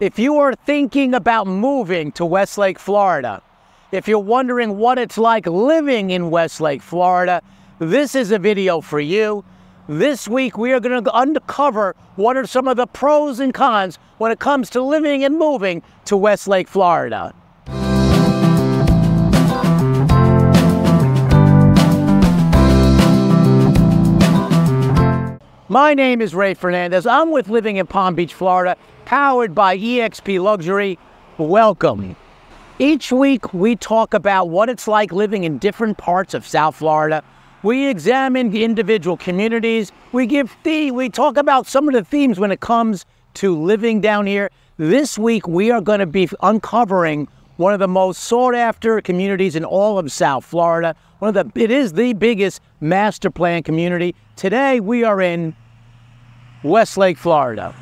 If you are thinking about moving to Westlake, Florida, if you're wondering what it's like living in Westlake, Florida, this is a video for you. This week, we are going to uncover what are some of the pros and cons when it comes to living and moving to Westlake, Florida. My name is Ray Fernandez. I'm with Living in Palm Beach, Florida, powered by eXp Luxury. Welcome. Each week, we talk about what it's like living in different parts of South Florida. We examine individual communities. We talk about some of the themes when it comes to living down here. This week, we are going to be uncovering one of the most sought-after communities in all of South Florida. It is the biggest master plan community. Today, we are in Westlake, Florida.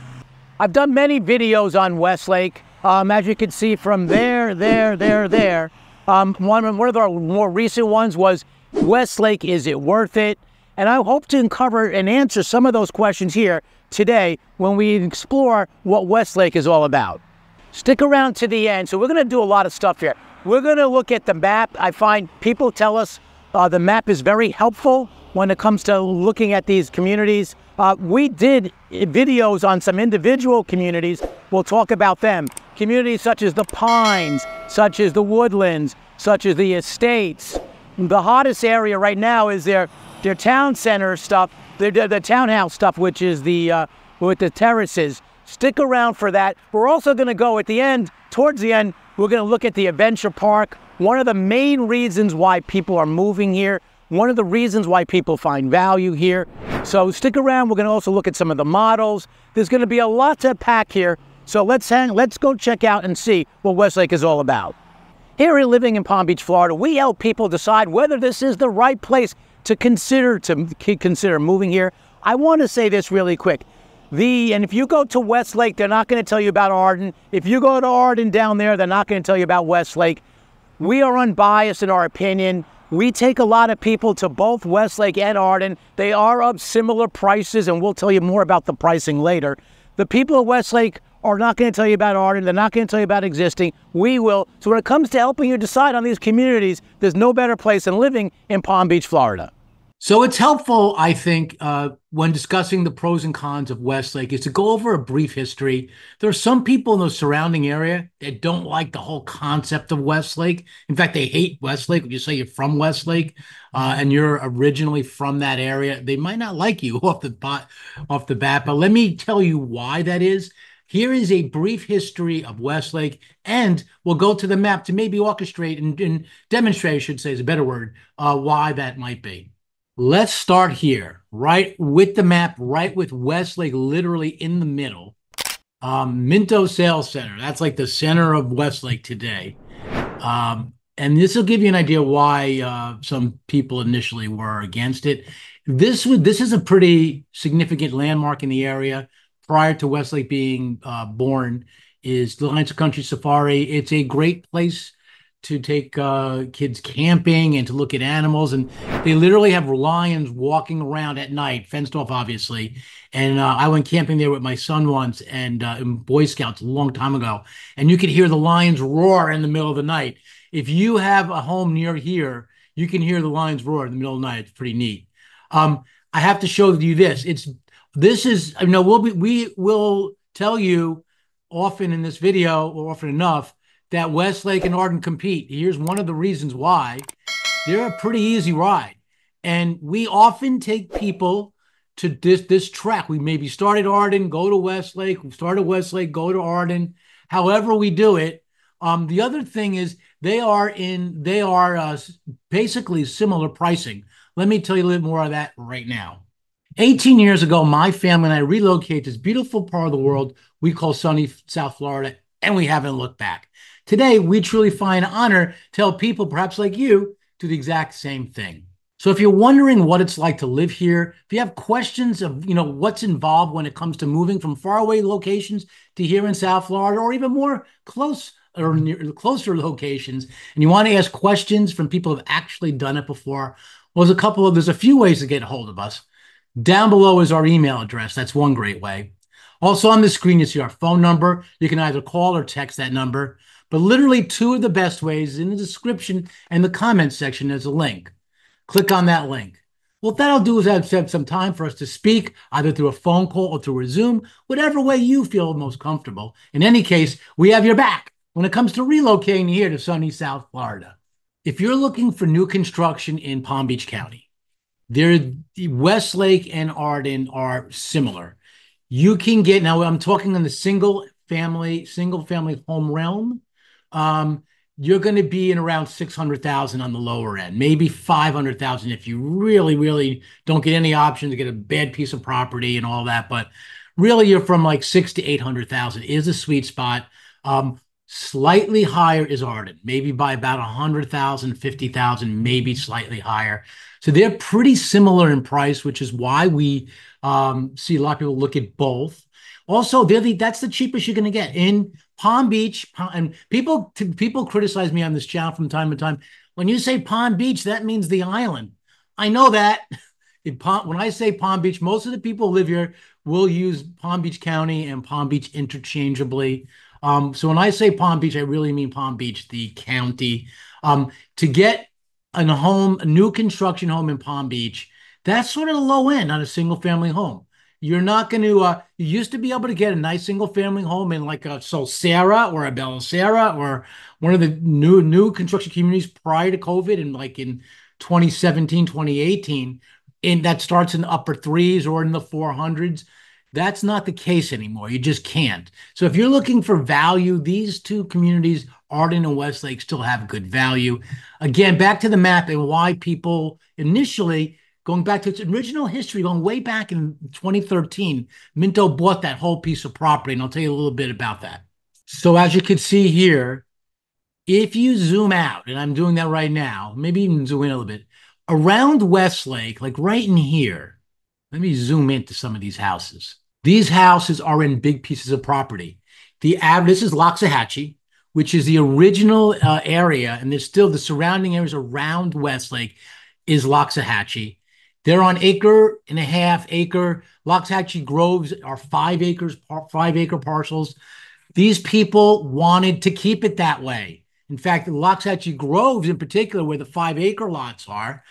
I've done many videos on Westlake. As you can see from there. One of the more recent ones was, Westlake, is it worth it? And I hope to uncover and answer some of those questions here today when we explore what Westlake is all about. Stick around to the end. So we're going to do a lot of stuff here. We're going to look at the map. I find people tell us the map is very helpful when it comes to looking at these communities. We did videos on some individual communities. We'll talk about them. Communities such as the Pines, such as the Woodlands, such as the Estates. The hottest area right now is their town center stuff, the townhouse stuff, which is with the terraces. Stick around for that. We're also going to go at the end, towards the end, we're going to look at the Adventure Park. One of the main reasons why people are moving here. One of the reasons why people find value here. So stick around. We're going to also look at some of the models. There's going to be a lot to pack here. So let's go check out and see what Westlake is all about. Here at Living in Palm Beach, Florida, we help people decide whether this is the right place to consider moving here. I want to say this really quick. And if you go to Westlake, they're not going to tell you about Arden. If you go to Arden down there, they're not going to tell you about Westlake. We are unbiased in our opinion. We take a lot of people to both Westlake and Arden. They are of similar prices, and we'll tell you more about the pricing later. The people of Westlake are not going to tell you about Arden. They're not going to tell you about existing. We will. So when it comes to helping you decide on these communities, there's no better place than living in Palm Beach, Florida. So it's helpful, I think, when discussing the pros and cons of Westlake, is to go over a brief history. There are some people in the surrounding area that don't like the whole concept of Westlake. In fact, they hate Westlake. When you say you're from Westlake and you're originally from that area, they might not like you off the bat. But let me tell you why that is. Here is a brief history of Westlake, and we'll go to the map to maybe orchestrate and demonstrate, I should say is a better word, why that might be. Let's start here, right with the map, right with Westlake literally in the middle. Minto Sales Center, that's like the center of Westlake today. And this will give you an idea why some people initially were against it. This is a pretty significant landmark in the area. Prior to Westlake being born, is the Lions of Country Safari. It's a great place to take kids camping and to look at animals. And they literally have lions walking around at night, fenced off, obviously. And I went camping there with my son once and in Boy Scouts a long time ago. And you could hear the lions roar in the middle of the night. If you have a home near here, you can hear the lions roar in the middle of the night. It's pretty neat. I have to show you this. We will tell you often in this video, or often enough, that Westlake and Arden compete. Here's one of the reasons why. They're a pretty easy ride. And we often take people to this track. We maybe start at Arden, go to Westlake, start at Westlake, go to Arden. However we do it. The other thing is they are basically similar pricing. Let me tell you a little more of that right now. 18 years ago, my family and I relocated to this beautiful part of the world we call sunny South Florida, and we haven't looked back. Today, we truly find honor to help people, perhaps like you, do the exact same thing. So if you're wondering what it's like to live here, if you have questions of what's involved when it comes to moving from faraway locations to here in South Florida, or even more closer locations, and you want to ask questions from people who have actually done it before, well, there's a few ways to get a hold of us. Down below is our email address. That's one great way. Also on the screen, you see our phone number. You can either call or text that number. But literally two of the best ways in the description and the comment section, there's a link. Click on that link. What that'll do is have some time for us to speak, either through a phone call or through a Zoom, whatever way you feel most comfortable. In any case, we have your back when it comes to relocating here to sunny South Florida. If you're looking for new construction in Palm Beach County, Westlake and Arden are similar. You can get, now I'm talking in the single family home realm. Um, you're going to be in around 600,000 on the lower end, maybe 500,000 if you really, really don't get any option to get a bad piece of property and all that. But really, you're from like 6 to 800,000 is a sweet spot. Slightly higher is Arden, maybe by about 100,000, 50,000, maybe slightly higher. So they're pretty similar in price, which is why we see a lot of people look at both. Also, that's the cheapest you're going to get in Palm Beach. And people criticize me on this channel from time to time. When you say Palm Beach, that means the island. I know that. When I say Palm Beach, most of the people who live here will use Palm Beach County and Palm Beach interchangeably. So when I say Palm Beach, I really mean Palm Beach, the county. To get a new construction home in Palm Beach, that's sort of the low end on a single family home. You're not going to, you used to be able to get a nice single family home in like a Solsera or a Belisara or one of the new construction communities prior to COVID and like in 2017, 2018, and that starts in the upper threes or in the 400s. That's not the case anymore. You just can't. So if you're looking for value, these two communities, Arden and Westlake, still have good value. Again, back to the map and why people initially, going back to its original history, going way back in 2013, Minto bought that whole piece of property, and I'll tell you a little bit about that. So as you can see here, if you zoom out, and I'm doing that right now, maybe even zoom in a little bit, around Westlake, like right in here, let me zoom into some of these houses. These houses are in big pieces of property. This is Loxahatchee, which is the original area, and there's still the surrounding areas around Westlake is Loxahatchee. They're on acre and a half acre. Loxahatchee Groves are 5 acres, 5 acre parcels. These people wanted to keep it that way. In fact, Loxahatchee Groves in particular, where the 5 acre lots are,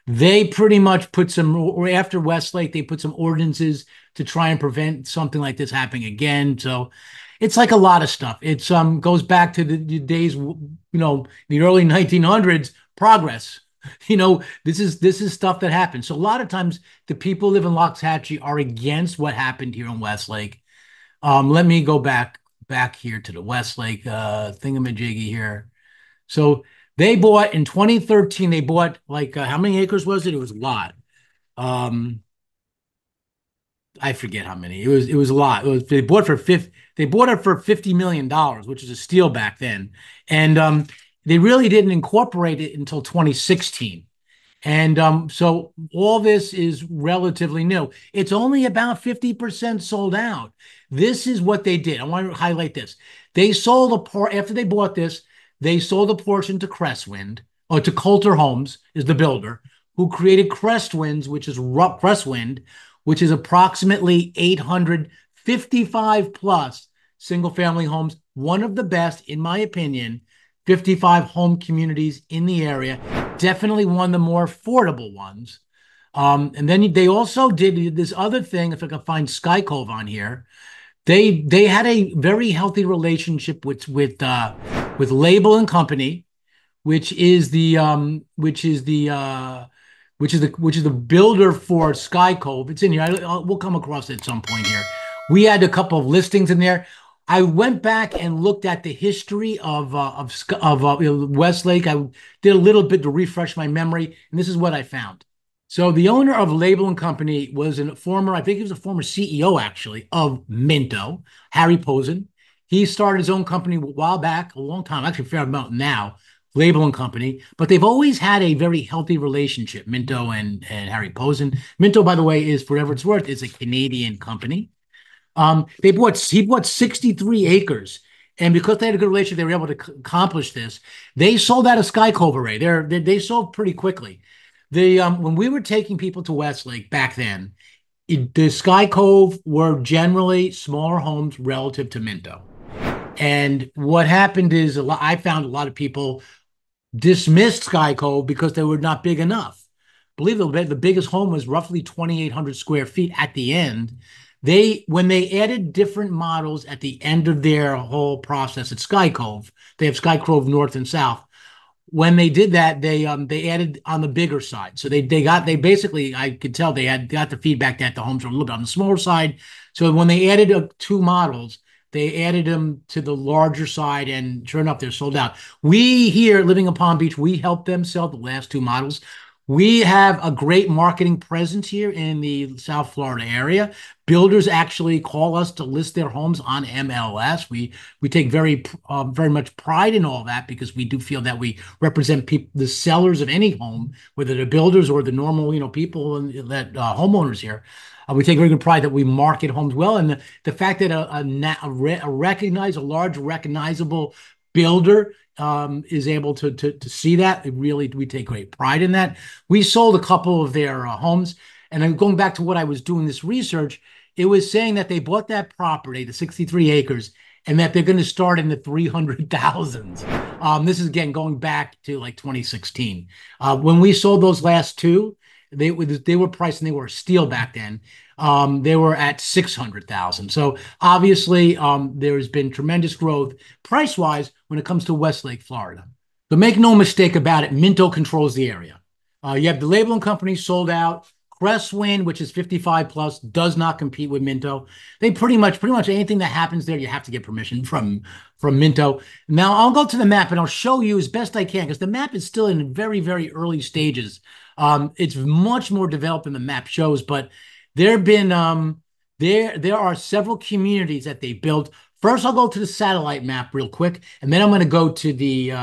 they pretty much put some, or after Westlake, they put some ordinances to try and prevent something like this happening again. So it's like a lot of stuff. It goes back to the days, the early 1900s, progress. This is stuff that happened. So a lot of times the people who live in Loxahatchee are against what happened here in Westlake. Let me go back here to the Westlake thingamajiggy here. So they bought in 2013, they bought like, how many acres was it? It was a lot. I forget how many. It was a lot. They bought it for $50 million, which is a steal back then. And they really didn't incorporate it until 2016. And so all this is relatively new. It's only about 50% sold out. This is what they did. I want to highlight this. They sold after they bought this, they sold a portion to Crestwind, or to Coulter Homes is the builder, who created Crestwind, which is approximately 855 plus single family homes. One of the best, in my opinion, 55 home communities in the area. Definitely one of the more affordable ones. And then they also did this other thing, if I can find Sky Cove on here. They had a very healthy relationship with Label and Company, which is the builder for Sky Cove. It's in here. We'll come across it at some point here. We had a couple of listings in there. I went back and looked at the history of Westlake. I did a little bit to refresh my memory, and this is what I found. So the owner of Label and Company was I think he was a former CEO actually of Minto, Harry Posen. He started his own company a while back, a long time, actually fair amount now, Label and Company. But they've always had a very healthy relationship, Minto and Harry Posen. Minto, by the way, is, for whatever it's worth, is a Canadian company. He bought 63 acres. And because they had a good relationship, they were able to accomplish this. They sold out of Sky Cove array. They sold pretty quickly. When we were taking people to Westlake back then, The Sky Cove were generally smaller homes relative to Minto. And what happened is I found a lot of people dismissed Sky Cove because they were not big enough. Believe it, the biggest home was roughly 2,800 square feet at the end. When they added different models at the end of their whole process at Sky Cove, they have Sky Cove North and South. When they did that, they added on the bigger side. So they basically, I could tell they had got the feedback that the homes were a little bit on the smaller side. So when they added two models, they added them to the larger side, and sure enough, they're sold out. We here living in Palm Beach, we helped them sell the last two models. We have a great marketing presence here in the South Florida area. Builders actually call us to list their homes on MLS. We take very much pride in all that because we do feel that we represent the sellers of any home, whether they're builders or the normal people and that homeowners here. We take very good pride that we market homes well, and the fact that a large recognizable builder is able to see that, we take great pride in that. We sold a couple of their homes, and then going back to what I was doing this research, it was saying that they bought that property, the 63 acres, and that they're going to start in the 300,000s. This is again going back to like 2016. When we sold those last two, they were priced, and they were a steal back then. They were at 600,000. So obviously, there has been tremendous growth price-wise when it comes to Westlake, Florida. So make no mistake about it, Minto controls the area. You have the labeling company sold out. Crestwind, which is 55 plus, does not compete with Minto. They pretty much anything that happens there, you have to get permission from Minto. Now I'll go to the map and I'll show you as best I can because the map is still in very, very early stages. It's much more developed than the map shows, but there are several communities that they built. First, I'll go to the satellite map real quick, and then I'm going to go to the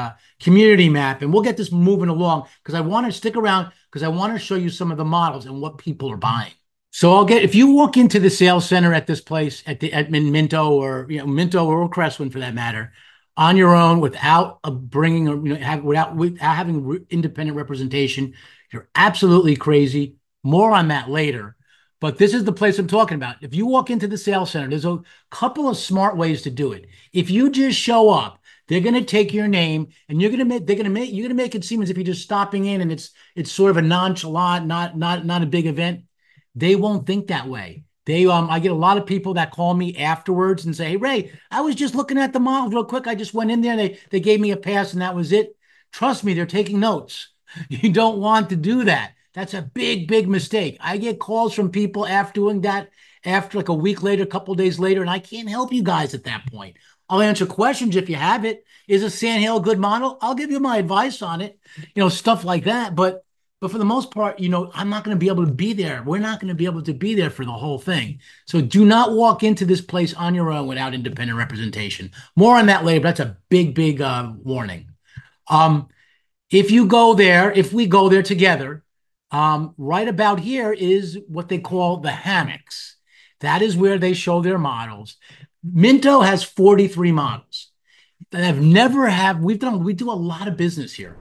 community map, and we'll get this moving along because I want to stick around because I want to show you some of the models and what people are buying. So if you walk into the sales center at this place at Minto or Minto or Crestwind for that matter, on your own without without having independent representation, you're absolutely crazy. More on that later. But this is the place I'm talking about. If you walk into the sales center, there's a couple of smart ways to do it. If you just show up, they're going to take your name and you're going to make it seem as if you're just stopping in and it's sort of a nonchalant, not a big event. They won't think that way. I get a lot of people that call me afterwards and say, "Hey, Ray, I was just looking at the model real quick. I just went in there and they gave me a pass and that was it." Trust me, they're taking notes. You don't want to do that. That's a big, big mistake. I get calls from people after doing that, after like a week later, a couple of days later, and I can't help you guys at that point. I'll answer questions if you have it. Is a Sandhill a good model? I'll give you my advice on it, stuff like that. But for the most part, I'm not going to be able to be there. We're not going to be able to be there for the whole thing. So do not walk into this place on your own without independent representation. More on that later, but that's a big, big warning. If we go there together, right about here is what they call the hammocks. That is where they show their models. Minto has 43 models. We do a lot of business here.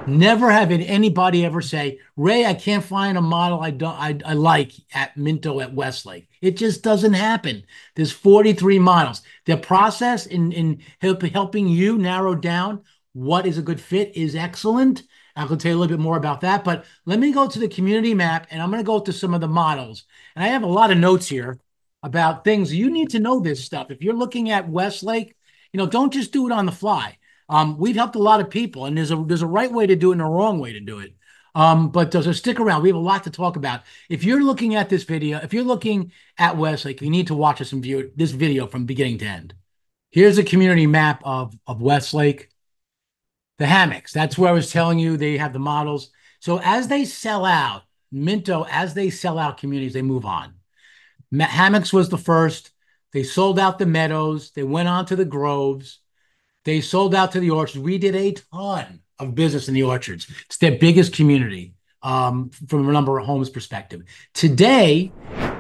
Never have anybody ever say, "Ray, I can't find a model I like at Minto at Westlake." It just doesn't happen. There's 43 models. The process in helping you narrow down what is a good fit is excellent. I'm going to tell you a little bit more about that, but let me go to the community map and I'm going to go to some of the models. And I have a lot of notes here about things. You need to know this stuff. If you're looking at Westlake, don't just do it on the fly. We've helped a lot of people, and there's a right way to do it and a wrong way to do it. But so stick around. We have a lot to talk about. If you're looking at this video, if you're looking at Westlake, you need to watch this and view this video from beginning to end. Here's a community map of Westlake. The hammocks, that's where I was telling you they have the models. So as they sell out, Minto, as they sell out communities, they move on. Hammocks was the first. They sold out the meadows. They went on to the groves. They sold out to the orchards. We did a ton of business in the orchards. It's their biggest community from a number of homes perspective. Today,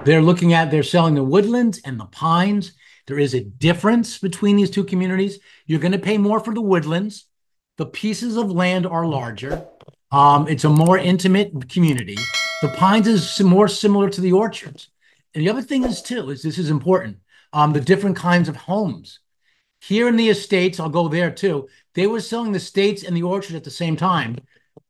they're selling the woodlands and the pines. There is a difference between these two communities. You're going to pay more for the woodlands. The pieces of land are larger. It's a more intimate community. The pines is more similar to the orchards. And the other thing is too, is this is important, the different kinds of homes. Here in the estates, I'll go there too. They were selling the estates and the orchards at the same time.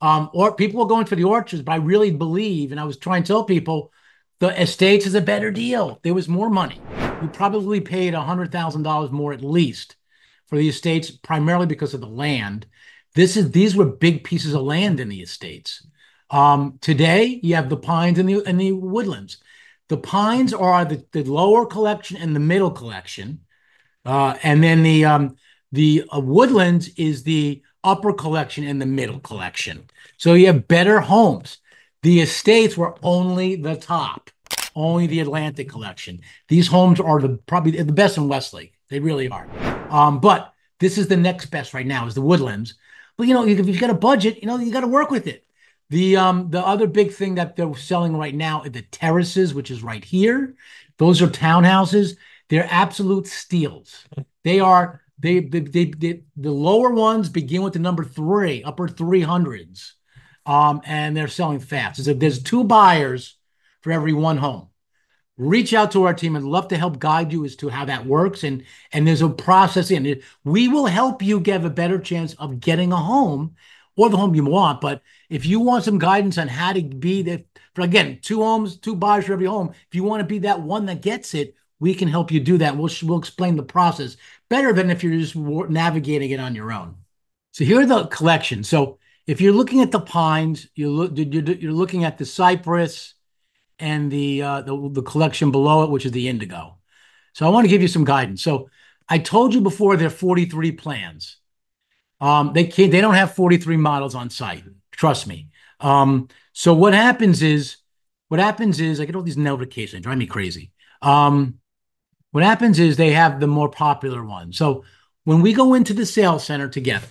Or people were going for the orchards, but I really believe, and I was trying to tell people, the estates is a better deal. There was more money. We probably paid $100,000 more at least for the estates, primarily because of the land. These were big pieces of land in the estates. Today, you have the pines and the woodlands. The pines are the lower collection and the middle collection. And then the woodlands is the upper collection and the middle collection. So you have better homes. The estates were only the top, only the Atlantic collection. These homes are probably the best in Westlake. They really are. But this is the next best right now is the woodlands. But if you've got a budget, you got to work with it. The other big thing that they're selling right now are the terraces, which is right here. Those are townhouses. They're absolute steals. The lower ones begin with the number 3, upper 300s, and they're selling fast. So there's 2 buyers for every 1 home. Reach out to our team. I'd love to help guide you as to how that works. And there's a process in it. We will help you get a better chance of getting a home or the home you want. But if you want some guidance on how to be there, for again, 2 homes, 2 buyers for every home, if you want to be that one that gets it, we can help you do that. We'll explain the process better than if you're just navigating it on your own. So here are the collections. So if you're looking at the pines, you're looking at the cypress and the collection below it, which is the indigo. So I want to give you some guidance. So I told you before there are 43 plans. They don't have 43 models on site. Trust me. So what happens is I get all these notifications. They drive me crazy. What happens is they have the more popular ones. So when we go into the sales center together,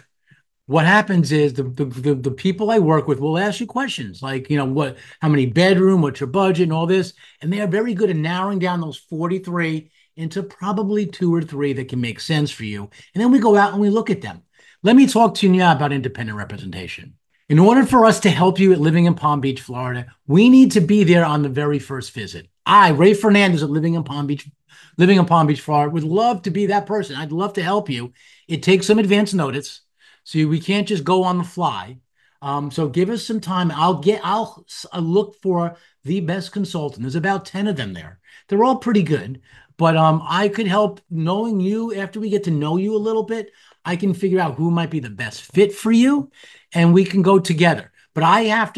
what happens is the people I work with will ask you questions like, how many bedroom, what's your budget, and all this. And they are very good at narrowing down those 43 into probably 2 or 3 that can make sense for you. And then we go out and we look at them. Let me talk to you now about independent representation. In order for us to help you at living in Palm Beach, Florida, we need to be there on the very first visit. Ray Fernandez at living in Palm Beach, Florida, would love to be that person. I'd love to help you. It takes some advance notice, so we can't just go on the fly. So give us some time. I'll look for the best consultant. There's about 10 of them there. They're all pretty good, but I could help knowing you after we get to know you a little bit. I can figure out who might be the best fit for you, and we can go together. But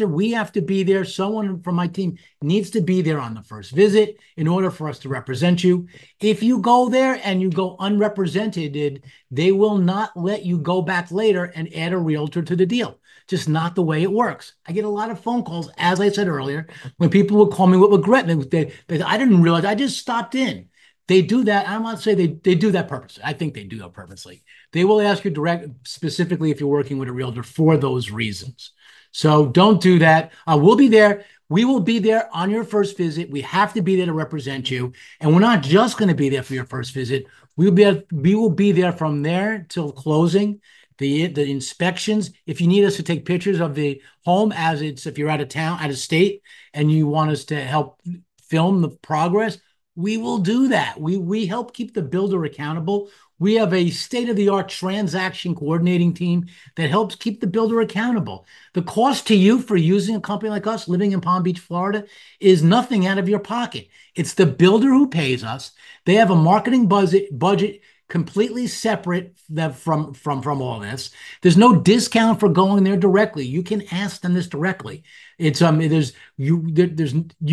we have to be there. Someone from my team needs to be there on the first visit in order for us to represent you. If you go there and you go unrepresented, they will not let you go back later and add a realtor to the deal. Just not the way it works. I get a lot of phone calls, as I said earlier, when people will call me with regret. I didn't realize, I just stopped in. They do that. I'm not saying they do that purposely. I think they do that purposely. They will ask you specifically if you're working with a realtor for those reasons. So don't do that. We'll be there. We will be there on your first visit. We have to be there to represent you. And we're not just going to be there for your first visit. We will be there from there till closing, the inspections. If you need us to take pictures of the home if you're out of town, out of state, and you want us to help film the progress, we will do that. We help keep the builder accountable. We have a state-of-the-art transaction coordinating team that helps keep the builder accountable. The cost to you for using a company like us living in Palm Beach, Florida, is nothing out of your pocket. It's the builder who pays us. They have a marketing budget completely separate from all this. There's no discount for going there directly. You can ask them this directly. You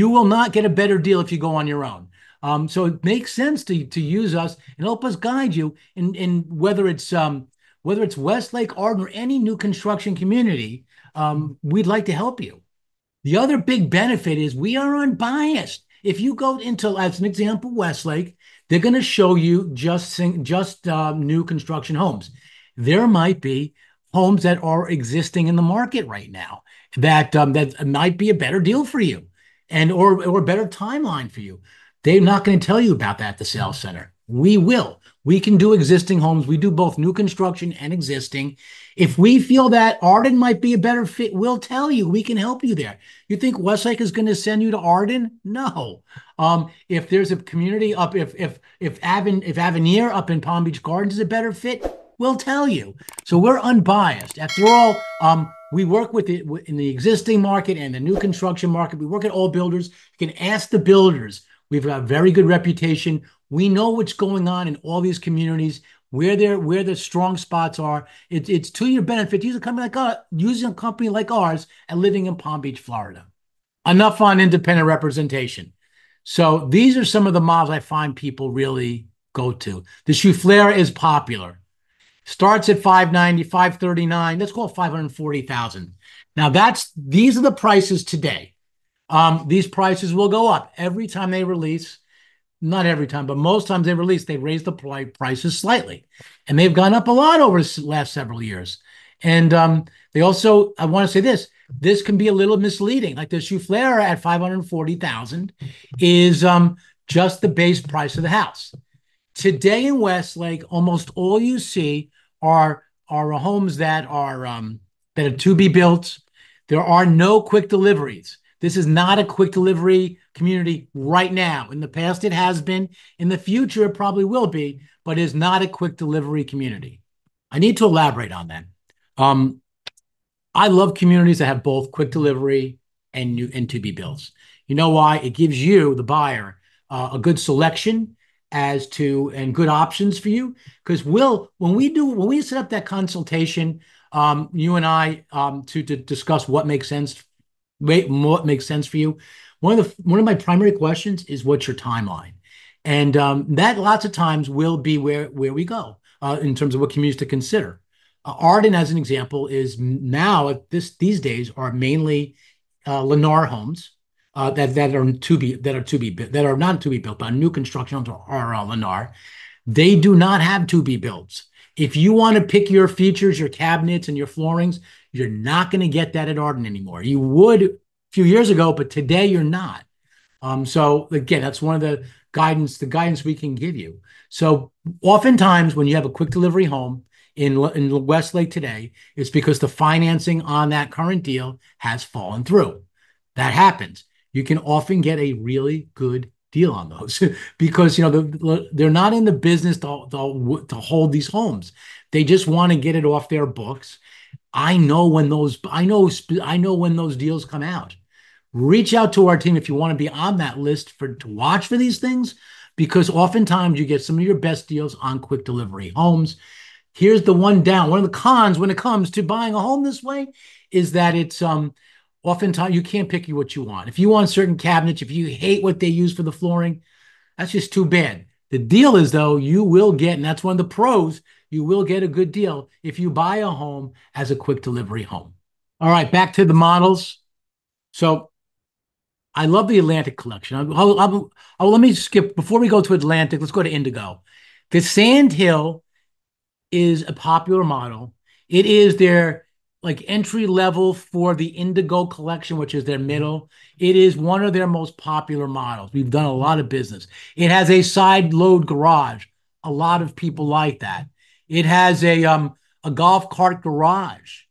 will not get a better deal if you go on your own. So it makes sense to use us and help us guide you in whether it's Westlake, Arden, or any new construction community. We'd like to help you. The other big benefit is we are unbiased. If you go into, as an example, Westlake, they're going to show you just new construction homes. There might be homes that are existing in the market right now that might be a better deal for you, or a better timeline for you. They're not going to tell you about that at the sales center. We will. We can do existing homes. We do both new construction and existing. If we feel that Arden might be a better fit, we'll tell you. We can help you there. You think Westlake is going to send you to Arden? No. If there's a community up, if Avenir up in Palm Beach Gardens is a better fit, we'll tell you. So we're unbiased. After all, we work with it in the existing market and the new construction market. We work at all builders. You can ask the builders. We've got a very good reputation. We know what's going on in all these communities, where the strong spots are. It's to your benefit. Using a company like ours and living in Palm Beach, Florida. Enough on independent representation. So these are some of the models I find people really go to. The Choufleur is popular. Starts at 590, 539. Let's call it 540,000. Now these are the prices today. These prices will go up every time they release. Not every time, but most times they release, they raise the prices slightly. And they've gone up a lot over the last several years. And they also, I want to say this can be a little misleading. Like the Choufleur at 540,000 is just the base price of the house. Today in Westlake, almost all you see are homes that are to be built. There are no quick deliveries. This is not a quick delivery community right now. In the past, it has been. In the future, it probably will be, but it is not a quick delivery community. I need to elaborate on that. I love communities that have both quick delivery and to be builds. You know why? It gives you, the buyer, a good selection and good options for you. Because when we set up that consultation, you and I, to discuss what makes sense for you. One of my primary questions is, what's your timeline? And that lots of times will be where we go in terms of what communities to consider. Arden, as an example, is now these days are mainly Lennar homes that are not to be built, but new construction homes are Lennar. They do not have to be builds. If you want to pick your features, your cabinets, and your floorings, you're not going to get that at Arden anymore. You would a few years ago, but today you're not. So again, that's one of the guidance we can give you. So oftentimes when you have a quick delivery home in Westlake today, it's because the financing on that current deal has fallen through. That happens. You can often get a really good deal on those because they're not in the business to hold these homes. They just want to get it off their books. I know when those deals come out. Reach out to our team if you want to be on that list to watch for these things, because oftentimes you get some of your best deals on quick delivery homes. Here's the one of the cons when it comes to buying a home this way is that it's oftentimes you can't pick what you want. If you want certain cabinets, if you hate what they use for the flooring, that's just too bad. The deal is, though, you will get, and that's one of the pros, you will get a good deal if you buy a home as a quick delivery home. All right, back to the models. So I love the Atlantic collection. Let me skip, before we go to Atlantic, let's go to Indigo. The Sand Hill is a popular model. It is their entry level for the Indigo collection, which is their middle. It is one of their most popular models. We've done a lot of business. It has a side load garage. A lot of people like that. It has a golf cart garage.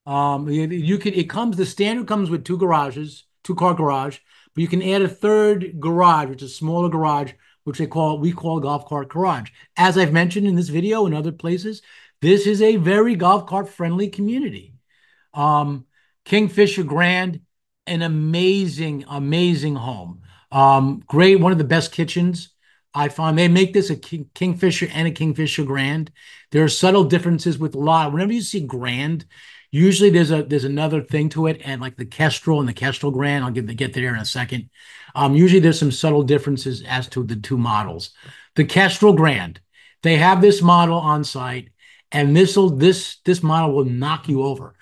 The standard comes with two car garage, but you can add a third garage, which is a smaller garage, which we call a golf cart garage. As I've mentioned in this video and other places, this is a very golf cart friendly community. Kingfisher Grand, an amazing home. Great, one of the best kitchens. I find they make this a Kingfisher and a Kingfisher Grand. There are subtle differences with a lot. Whenever you see Grand, usually there's another thing to it, and like the Kestrel and the Kestrel Grand, I'll get there in a second. Usually there's some subtle differences as to the two models. The Kestrel Grand, they have this model on site, and this model will knock you over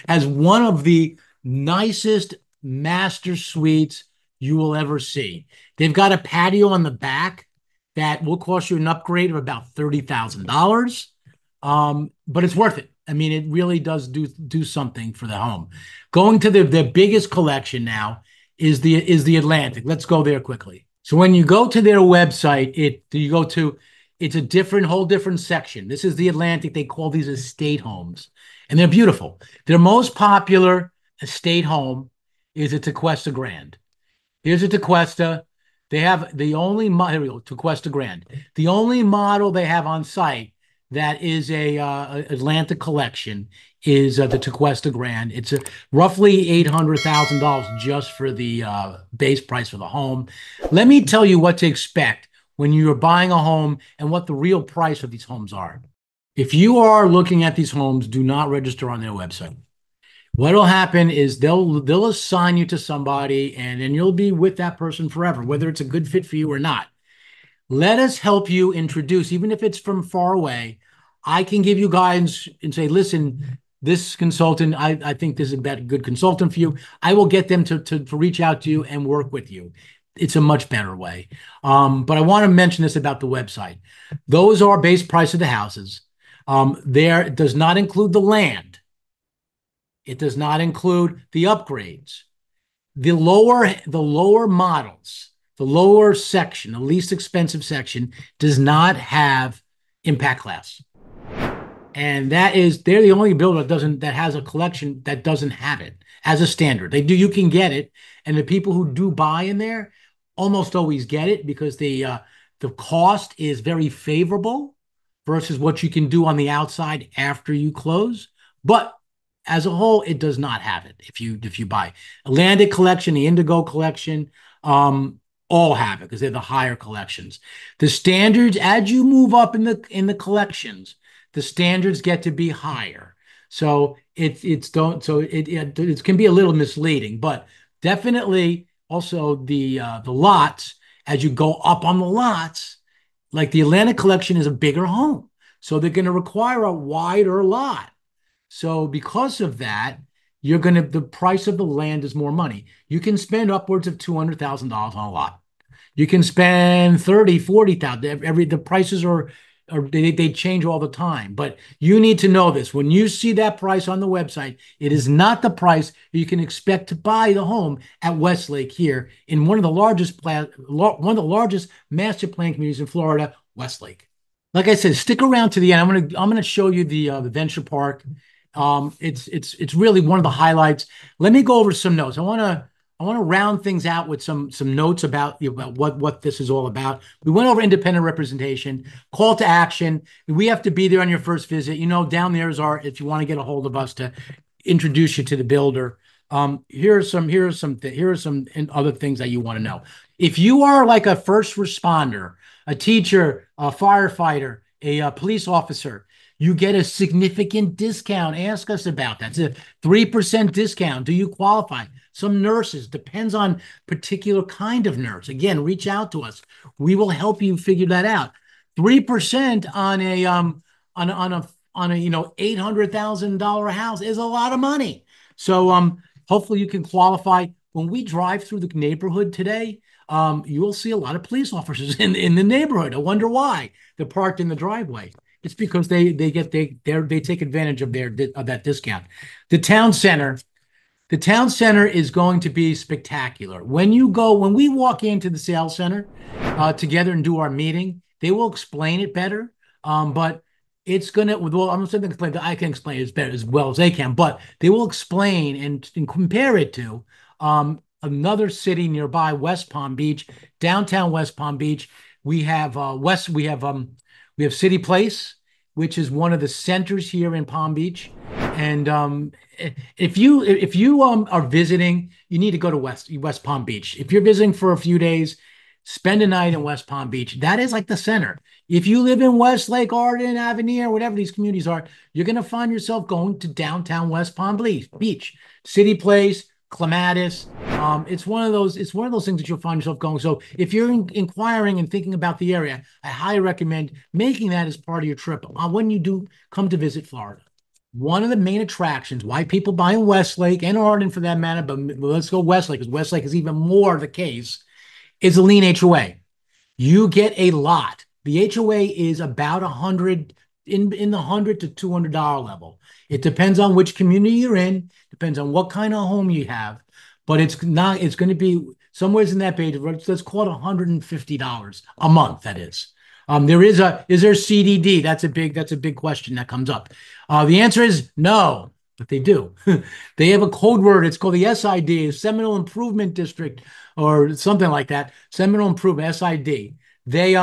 as one of the nicest master suites you will ever see. They've got a patio on the back that will cost you an upgrade of about $30,000, but it's worth it. I mean, it really does do something for the home. Going to the biggest collection now is the Atlantic. Let's go there quickly. So when you go to their website, It's a whole different section. This is the Atlantic. They call these estate homes, and they're beautiful. Their most popular estate home is a Tequesta Grand. Here's a Tequesta. They have the only here we go, Tequesta Grand. The only model they have on site that is a Atlanta collection is the Tequesta Grand. It's roughly $800,000 just for the base price for the home. Let me tell you what to expect when you're buying a home and what the real price of these homes are. If you are looking at these homes, do not register on their website. What'll happen is they'll assign you to somebody, and then you'll be with that person forever, whether it's a good fit for you or not. Let us help you introduce, even if it's from far away. I can give you guidance and say, listen, this consultant, I think this is a good consultant for you. I will get them to reach out to you and work with you. It's a much better way. But I want to mention this about the website. Those are base price of the houses. There does not include the land. It does not include the upgrades. The lower models, the lower section, the least expensive section, does not have impact class. And they're the only builder that has a collection that doesn't have it as a standard. You can get it. And the people who do buy in there almost always get it because the cost is very favorable versus what you can do on the outside after you close. But as a whole, it does not have it. If you buy Atlantic collection, the Indigo collection, all have it because they're the higher collections. The standards, as you move up in the collections, the standards get to be higher. So it can be a little misleading, but definitely also the lots, as you go up on the lots, like the Atlantic collection is a bigger home. So they're going to require a wider lot. So because of that, the price of the land is more money. You can spend upwards of $200,000 on a lot. You can spend 30, 40,000. The prices they change all the time. But you need to know this. When you see that price on the website, it is not the price you can expect to buy the home at Westlake here in one of the largest master plan communities in Florida, Westlake. Like I said, stick around to the end. I'm gonna show you the Venture Park. It's really one of the highlights. Let me go over some notes. I want to round things out with some notes about what this is all about. We went over independent representation, call to action. We have to be there on your first visit. Down there if you want to get a hold of us to introduce you to the builder. Here are some other things that you want to know. If you are like a first responder, a teacher, a firefighter, a police officer, you get a significant discount. Ask us about that. It's a 3% discount. Do you qualify? Some nurses, depends on particular kind of nurse. Again, reach out to us. We will help you figure that out. 3% on a $800,000 house is a lot of money. So hopefully you can qualify. When we drive through the neighborhood today, you will see a lot of police officers in the neighborhood. I wonder why. They're parked in the driveway. It's because they take advantage of that discount. The town center is going to be spectacular. When we walk into the sales center together and do our meeting, they will explain it better. But it's gonna. Well, I'm not saying I can explain it as well as they can, but they will explain and compare it to another city nearby, West Palm Beach, downtown West Palm Beach. We have City Place, which is one of the centers here in Palm Beach. And if you are visiting, you need to go to West Palm Beach. If you're visiting for a few days, spend a night in West Palm Beach. That is like the center. If you live in Westlake, Arden, Avenir, whatever these communities are, you're going to find yourself going to downtown West Palm Beach, City Place, Clematis. It's one of those things that you'll find yourself going. So if you're inquiring and thinking about the area, I highly recommend making that as part of your trip when you do come to visit Florida. One of the main attractions, why people buy in Westlake and Arden for that matter, but let's go Westlake, because Westlake is even more the case, is a lien HOA. You get a lot. The HOA is about $100 in the $100 to $200 level. It depends on which community you're in, depends on what kind of home you have, but it's going to be somewhere in that page. Let's call it $150 a month. That is. Is there CDD? That's a big question that comes up. The answer is no, but they do. They have a code word. It's called the SID, Seminole Improvement District, or something like that. Seminole Improvement, SID. They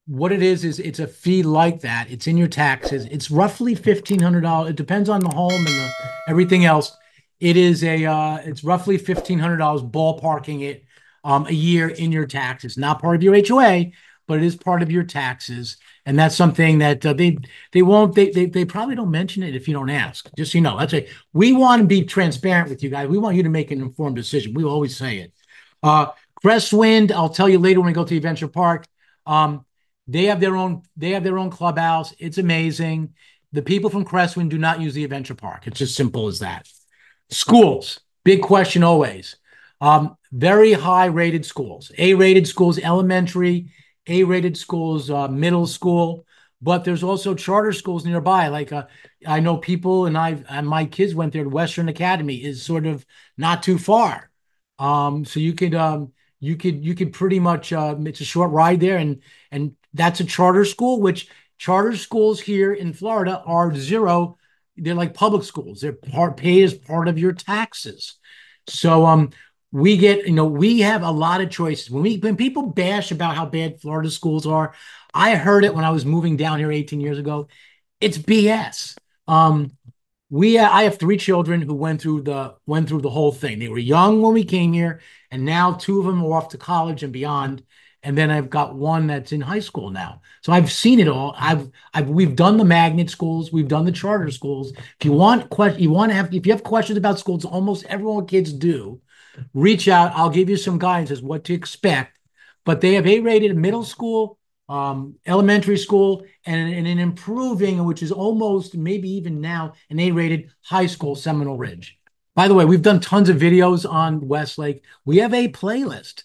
what it is it's a fee like that. It's in your taxes. It's roughly $1,500. It depends on the home and everything else. It's roughly $1,500 ballparking it a year in your taxes. Not part of your HOA, but it is part of your taxes. And that's something that they probably don't mention it if you don't ask. Just so you know, we want to be transparent with you guys. We want you to make an informed decision. We always say it. Crestwind, I'll tell you later when we go to the Adventure Park. They have their own clubhouse. It's amazing. The people from Crestwind do not use the Adventure Park. It's as simple as that. Schools, big question always. Very high rated schools, A-rated schools, elementary, A-rated schools, middle school, but there's also charter schools nearby. Like I know people, and my kids went there. To Western Academy is sort of not too far. So you could pretty much it's a short ride there, and that's a charter school, which charter schools here in Florida are zero. They're like public schools. They're paid as part of your taxes. So we have a lot of choices. When people bash about how bad Florida schools are, I heard it when I was moving down here 18 years ago. It's BS. I have three children who went through the whole thing. They were young when we came here, and now two of them are off to college and beyond. And then I've got one that's in high school now. So I've seen it all. We've done the magnet schools, we've done the charter schools. If you have questions about schools, almost everyone kids do, reach out. I'll give you some guidance as what to expect. But they have A-rated middle school, elementary school, and an improving, which is almost maybe even now an A-rated high school, Seminole Ridge. By the way, we've done tons of videos on Westlake. We have a playlist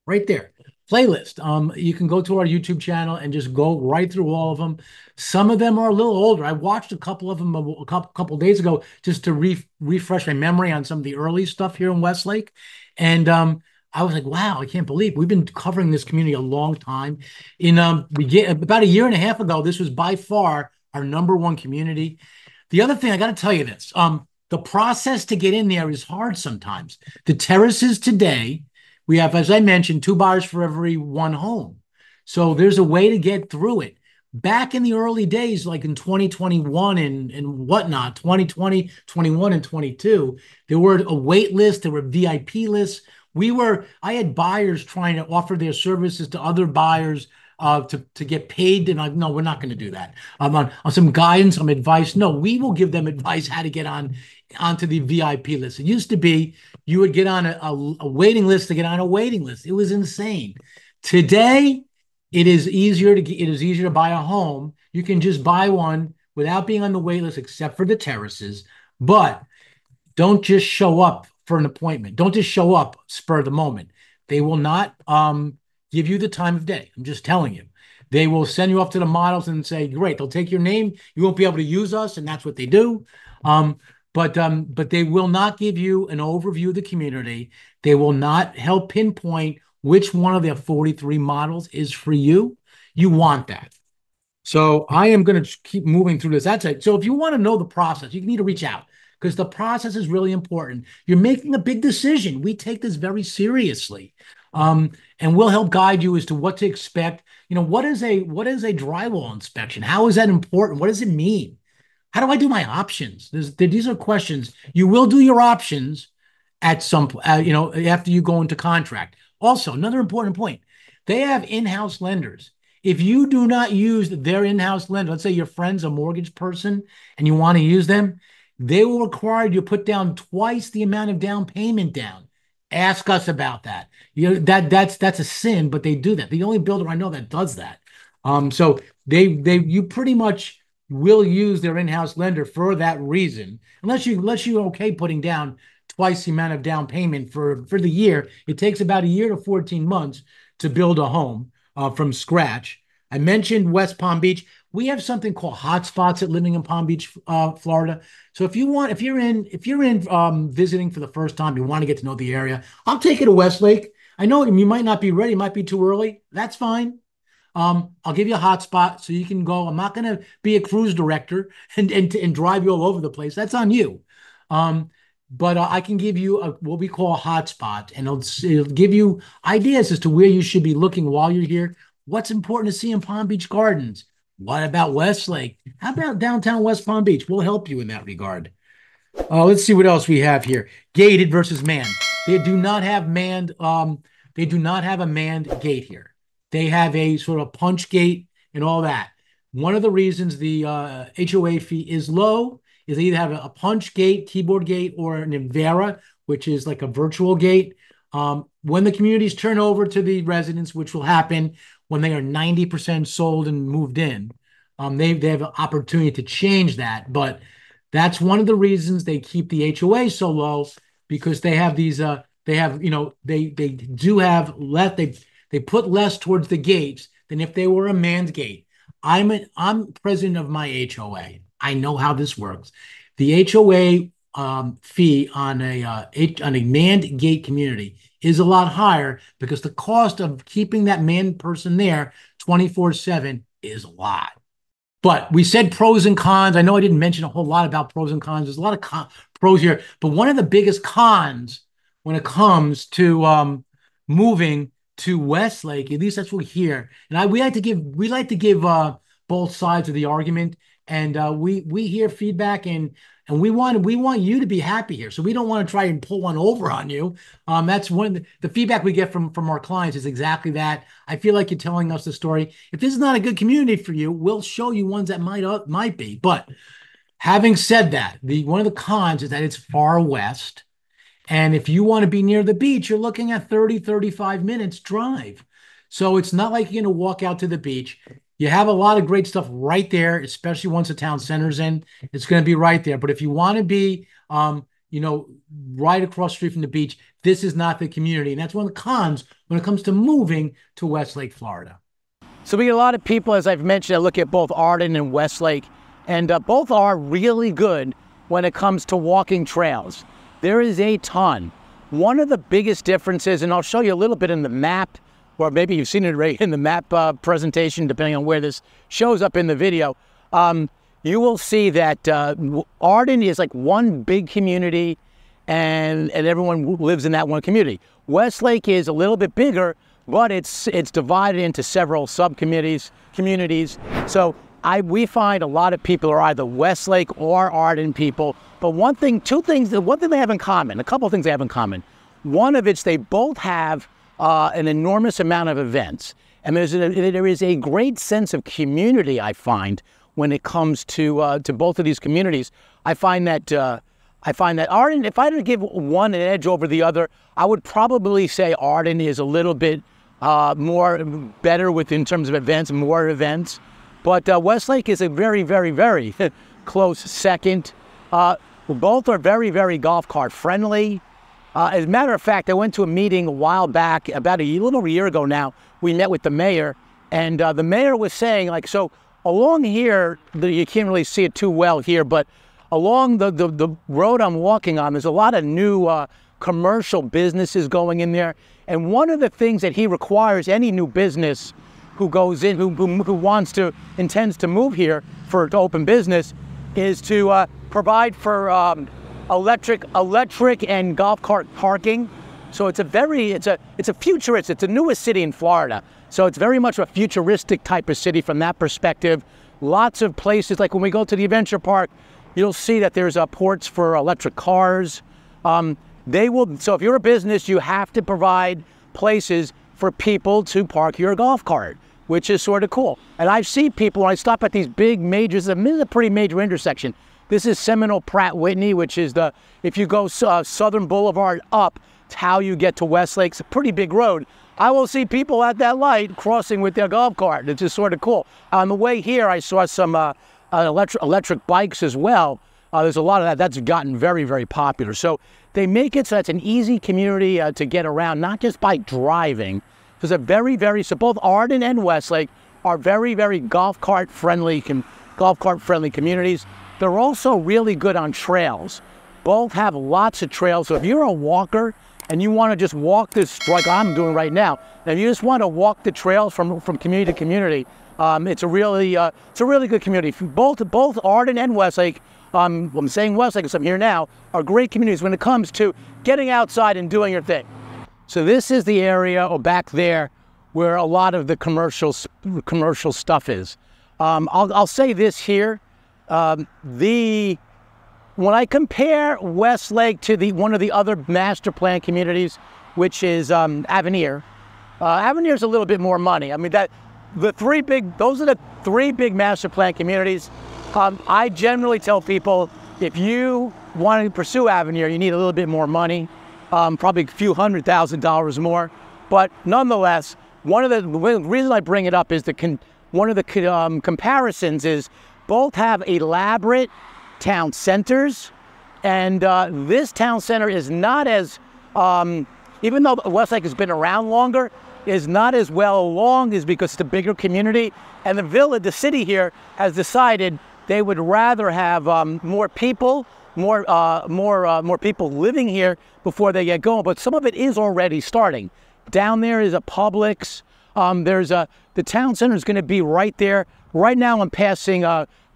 right there. Playlist. You can go to our YouTube channel and just go right through all of them. Some of them are a little older. I watched a couple of them a couple days ago just to refresh my memory on some of the early stuff here in Westlake. And I was like, wow, I can't believe we've been covering this community a long time. About a year and a half ago, this was by far our #1 community. The other thing, I got to tell you this, the process to get in there is hard sometimes. The terraces today, we have, as I mentioned, 2 buyers for every 1 home. So there's a way to get through it. Back in the early days, like in 2021 and whatnot, 2020, 21, and 22, there were a wait list, there were VIP lists. I had buyers trying to offer their services to other buyers to get paid. And no, we're not going to do that. On some guidance, some advice. No, we will give them advice how to get onto the VIP list. It used to be you would get on a waiting list to get on a waiting list. It was insane. Today, it is easier to buy a home. You can just buy one without being on the wait list, except for the terraces. But don't just show up for an appointment. Don't just show up spur of the moment. They will not give you the time of day. I'm just telling you. They will send you off to the models and say, great, they'll take your name. You won't be able to use us, and that's what they do. But they will not give you an overview of the community. They will not help pinpoint which one of their 43 models is for you. You want that. So I am going to keep moving through this. That's it. So if you want to know the process, you need to reach out because the process is really important. You're making a big decision. We take this very seriously. And we'll help guide you as to what to expect. What is a drywall inspection? How is that important? What does it mean? How do I do my options? These are questions. You will do your options at some, after you go into contract. Also, another important point, they have in-house lenders. If you do not use their in-house lender, let's say your friend's a mortgage person and you want to use them, they will require you to put down twice the amount of down payment down. Ask us about that. That's a sin, but they do that. The only builder I know that does that. So you pretty much will use their in-house lender for that reason, unless you're okay putting down twice the amount of down payment for the year. It takes about a year to 14 months to build a home from scratch. I mentioned West Palm Beach. We have something called hotspots at living in Palm Beach, Florida. So if you're in visiting for the first time, you want to get to know the area, I'll take you to Westlake. I know you might not be ready, it might be too early. That's fine. I'll give you a hotspot so you can go. I'm not going to be a cruise director and drive you all over the place. That's on you. But I can give you what we call a hotspot, and it'll give you ideas as to where you should be looking while you're here. What's important to see in Palm Beach Gardens? What about Westlake? How about downtown West Palm Beach? We'll help you in that regard. Let's see what else we have here. Gated versus manned. They do not have manned. They do not have a manned gate here. They have a sort of punch gate and all that. One of the reasons the HOA fee is low is they either have a punch gate, keyboard gate, or an Invera, which is like a virtual gate. When the communities turn over to the residents, which will happen when they are 90% sold and moved in, they have an opportunity to change that. But that's one of the reasons they keep the HOA so low, because they have these, they do have less, they put less towards the gates than if they were a manned gate. I'm president of my HOA. I know how this works. The HOA fee on a manned gate community is a lot higher because the cost of keeping that manned person there 24/7 is a lot. But we said pros and cons. I know I didn't mention a whole lot about pros and cons. There's a lot of pros here, but one of the biggest cons when it comes to moving to Westlake, at least that's what we hear. And we like to give both sides of the argument, and we hear feedback, and we want you to be happy here. So we don't want to try and pull one over on you. That's one of the feedback we get from our clients is exactly that. I feel like you're telling us the story. If this is not a good community for you, we'll show you ones that might be. But having said that, one of the cons is that it's far west. And if you want to be near the beach, you're looking at 30, 35 minutes drive. So it's not like you're going to walk out to the beach. You have a lot of great stuff right there, especially once the town center's in. It's going to be right there. But if you want to be, right across the street from the beach, this is not the community. And that's one of the cons when it comes to moving to Westlake, Florida. So we get a lot of people, as I've mentioned, that look at both Arden and Westlake, and both are really good when it comes to walking trails. There is a ton. One of the biggest differences, and I'll show you a little bit in the map, or maybe you've seen it right in the map presentation, depending on where this shows up in the video, you will see that Arden is like one big community, and everyone lives in that one community. Westlake is a little bit bigger, but it's divided into several communities. So we find a lot of people are either Westlake or Arden people. But one thing they have in common, a couple of things they have in common. One of it's they both have an enormous amount of events. And there is a great sense of community, I find, when it comes to both of these communities. I find that Arden, if I had to give one an edge over the other, I would probably say Arden is a little bit better in terms of events, more events. But Westlake is a very, very, very close second. Both are very, very golf cart friendly. As a matter of fact, I went to a meeting a while back, about a little over a year ago now. We met with the mayor, and the mayor was saying, like, so along here, you can't really see it too well here, but along the road I'm walking on, there's a lot of new commercial businesses going in there. And one of the things that he requires any new business who goes in, who intends to move here to open business, is to provide for electric and golf cart parking. So it's a futurist. It's the newest city in Florida. So it's very much a futuristic type of city from that perspective. Lots of places, like when we go to the adventure park, you'll see that there's ports for electric cars. So if you're a business, you have to provide places for people to park your golf cart, which is sort of cool. And I've seen people, when I stop at these big majors, this is a pretty major intersection. This is Seminole Pratt Whitney, which is if you go Southern Boulevard up, it's how you get to Westlake. It's a pretty big road. I will see people at that light crossing with their golf cart. It's just sort of cool. On the way here, I saw some electric bikes as well. There's a lot of that. That's gotten very, very popular. So they make it so it's an easy community to get around, not just by driving. There's so both Arden and Westlake are very, very golf cart friendly communities. They're also really good on trails. Both have lots of trails. So if you're a walker and you want to just walk this, like I'm doing right now, and you just want to walk the trails from community to community, it's a really good community. Both Arden and Westlake, I'm saying Westlake because I'm here now, are great communities when it comes to getting outside and doing your thing. So this is the area, or back there, where a lot of the commercial stuff is. I'll say this here, when I compare Westlake to one of the other master plan communities, which is Avenir, Avenir's a little bit more money. I mean, those are the three big master plan communities. I generally tell people, if you want to pursue Avenir, you need a little bit more money, probably a few $100,000 more. But nonetheless, the reason I bring it up is one of the comparisons is both have elaborate town centers, and this town center is not as, even though Westlake has been around longer, is not as well along, is because it's a bigger community, and the city here has decided they would rather have more people people living here before they get going. But some of it is already starting. Down there is a Publix. The town center is going to be right there. Right now I'm passing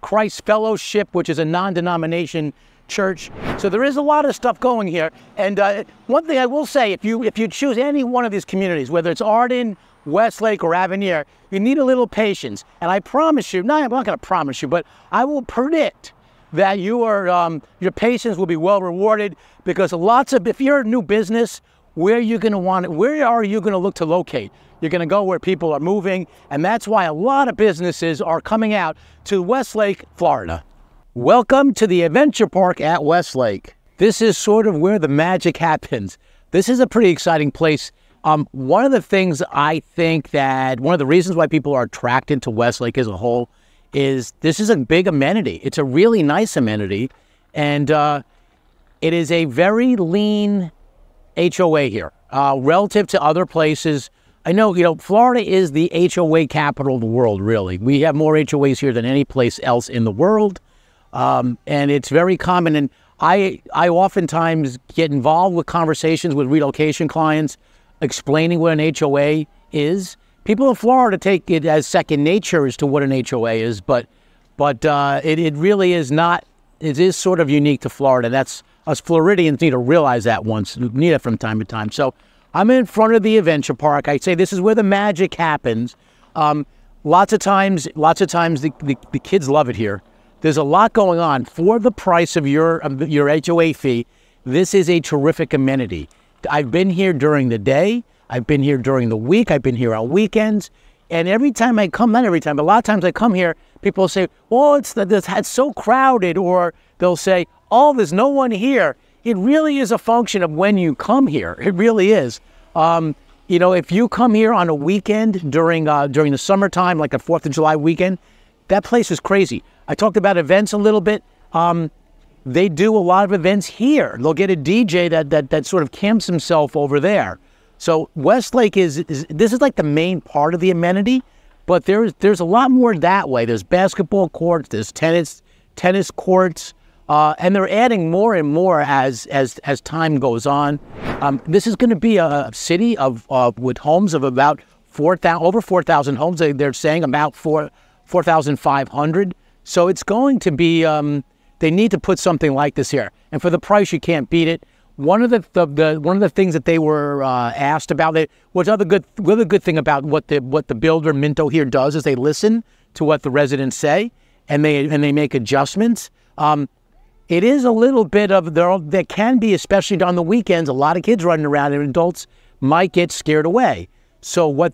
Christ Fellowship, which is a non-denomination church. So there is a lot of stuff going here. And one thing I will say, if you choose any one of these communities, whether it's Arden, Westlake, or Avenir, you need a little patience. And I promise you, I'm not going to promise you, but I will predict that your patience will be well rewarded, because if you're a new business, where are you going to look to locate? You're going to go where people are moving, and that's why a lot of businesses are coming out to Westlake, Florida. Welcome to the Adventure Park at Westlake. This is sort of where the magic happens. This is a pretty exciting place. One of the things I think that one of the reasons why people are attracted to Westlake as a whole is this is a big amenity. It's a really nice amenity, and it is a very lean HOA here relative to other places. I know, Florida is the HOA capital of the world, really. We have more HOAs here than any place else in the world, and it's very common. And I oftentimes get involved with conversations with relocation clients explaining what an HOA is. People in Florida take it as second nature as to what an HOA is, but it really is not. It is sort of unique to Florida. That's us Floridians need to realize that need it from time to time. So I'm in front of the Adventure Park. I say this is where the magic happens. Lots of times the kids love it here. There's a lot going on for the price of your HOA fee. This is a terrific amenity. I've been here during the day. I've been here during the week. I've been here on weekends. And every time I come, not every time, but a lot of times I come here, people say, "Oh, it's so crowded," or they'll say, "Oh, there's no one here." It really is a function of when you come here. It really is. If you come here on a weekend during the summertime, like a 4th of July weekend, that place is crazy. I talked about events a little bit. They do a lot of events here. They'll get a DJ that sort of camps himself over there. So Westlake this is like the main part of the amenity, but there's a lot more that way. There's basketball courts, there's tennis courts, and they're adding more and more as time goes on. This is going to be a city with homes of about over 4,000 homes. They're saying about 4,500. So it's going to be. They need to put something like this here, and for the price, you can't beat it. One of the things that they were asked about, another good thing about what the builder Minto here does is they listen to what the residents say, and they make adjustments. It is a little bit of there can be, especially on the weekends, a lot of kids running around, and adults might get scared away. So by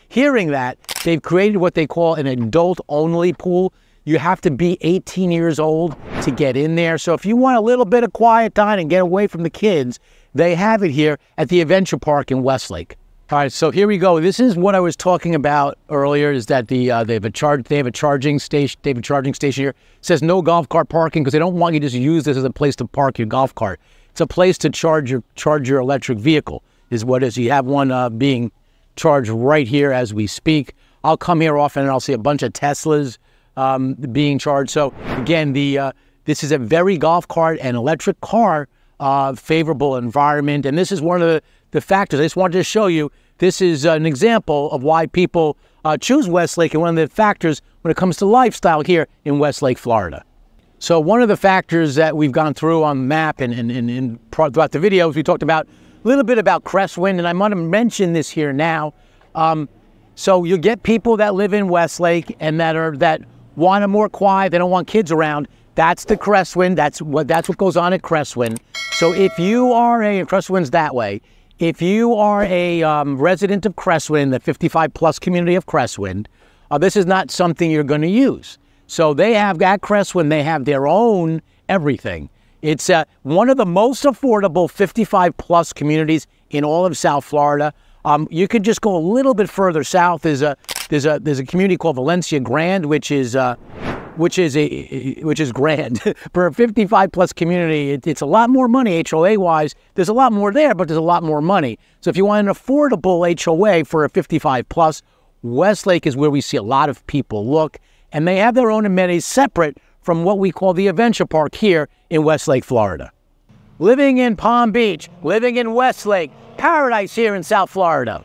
hearing that, they've created what they call an adult-only pool. You have to be 18 years old to get in there. So if you want a little bit of quiet time and get away from the kids, they have it here at the Adventure Park in Westlake. All right, so here we go. This is what I was talking about earlier, is that they have a charging station. They have a charging station here. It says no golf cart parking because they don't want you to just use this as a place to park your golf cart. It's a place to charge your electric vehicle, is what it is. You have one being charged right here as we speak. I'll come here often and I'll see a bunch of Teslas being charged. So again, the This is a very golf cart and electric car favorable environment. And this is one of the factors. I just wanted to show you, this is an example of why people choose Westlake and one of the factors when it comes to lifestyle here in Westlake, Florida. So one of the factors that we've gone through on the map and throughout the videos, we talked about a little bit about Crestwind, and I want to mention this here now. So you get people that live in Westlake and that want a more quiet, they don't want kids around. That's the Crestwind. That's what goes on at Crestwind. So if you are and Crestwind's that way, if you are a resident of Crestwind, the 55+ community of Crestwind, this is not something you're going to use. So they have, at Crestwind, they have their own everything. It's one of the most affordable 55+ communities in all of South Florida. You could just go a little bit further south. There's a community called Valencia Grand, which is grand for a 55+ community. It's a lot more money HOA wise. There's a lot more there, but there's a lot more money. So if you want an affordable HOA for a 55+, Westlake is where we see a lot of people look, and they have their own amenities separate from what we call the Adventure Park here in Westlake, Florida. Living in Palm Beach, living in Westlake, paradise here in South Florida.